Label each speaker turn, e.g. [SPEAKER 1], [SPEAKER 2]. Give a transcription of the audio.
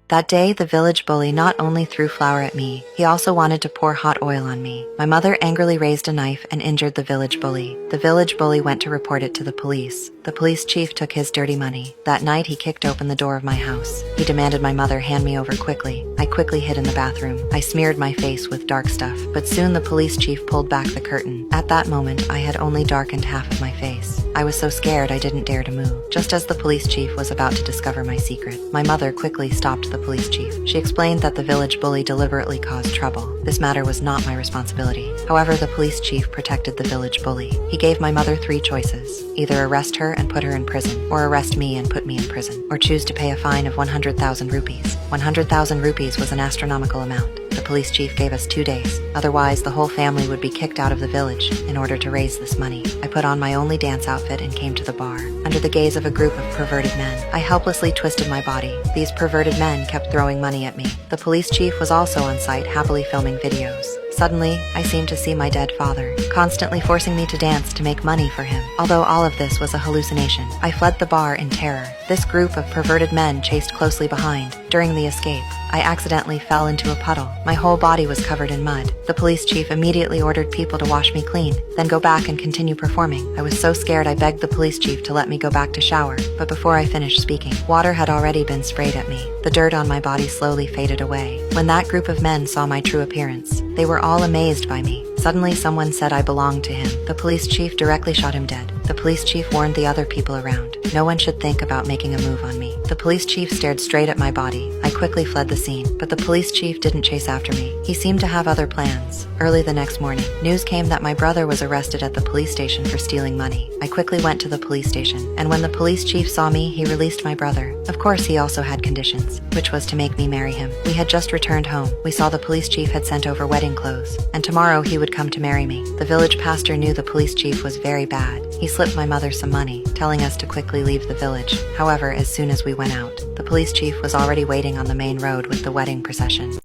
[SPEAKER 1] That day, the village bully not only threw flour at me, he also wanted to pour hot oil on me. My mother angrily raised a knife and injured the village bully. The village bully went to report it to the police. The police chief took his dirty money. That night, he kicked open the door of my house. He demanded my mother hand me over quickly. I quickly hid in the bathroom. I smeared my face with dark stuff, but soon the police chief pulled back the curtain. At that moment, I had only darkened half of my face. I was so scared I didn't dare to move. Just as the police chief was about to discover my secret, my mother quickly stopped the police chief. She explained that the village bully deliberately caused trouble. This matter was not my responsibility. However, the police chief protected the village bully. He gave my mother 3 choices: either arrest her and put her in prison, or arrest me and put me in prison, or choose to pay a fine of 100,000 rupees. 100,000 rupees was an astronomical amount. The police chief gave us 2 days. Otherwise, the whole family would be kicked out of the village in order to raise this money. I put on my only dance outfit and came to the bar. Under the gaze of a group of perverted men, I helplessly twisted my body. These perverted men kept throwing money at me. The police chief was also on site, happily filming videos. Suddenly, I seemed to see my dead father, constantly forcing me to dance to make money for him. Although all of this was a hallucination, I fled the bar in terror. This group of perverted men chased closely behind. During the escape, I accidentally fell into a puddle. My whole body was covered in mud. The police chief immediately ordered people to wash me clean, then go back and continue performing. I was so scared I begged the police chief to let me go back to shower, but before I finished speaking, water had already been sprayed at me. The dirt on my body slowly faded away. When that group of men saw my true appearance, they were all amazed by me. Suddenly, someone said I belonged to him. The police chief directly shot him dead. The police chief warned the other people around. No one should think about making a move on me. The police chief stared straight at my body. I quickly fled the scene, but the police chief didn't chase after me. He seemed to have other plans. Early the next morning, news came that my brother was arrested at the police station for stealing money. I quickly went to the police station, and when the police chief saw me, he released my brother. Of course, he also had conditions, which was to make me marry him. We had just returned home. We saw the police chief had sent over wedding clothes, and tomorrow he would come to marry me. The village pastor knew the police chief was very bad. He slipped my mother some money, telling us to quickly leave the village. However, as soon as we went out, the police chief was already waiting on the main road with the wedding procession.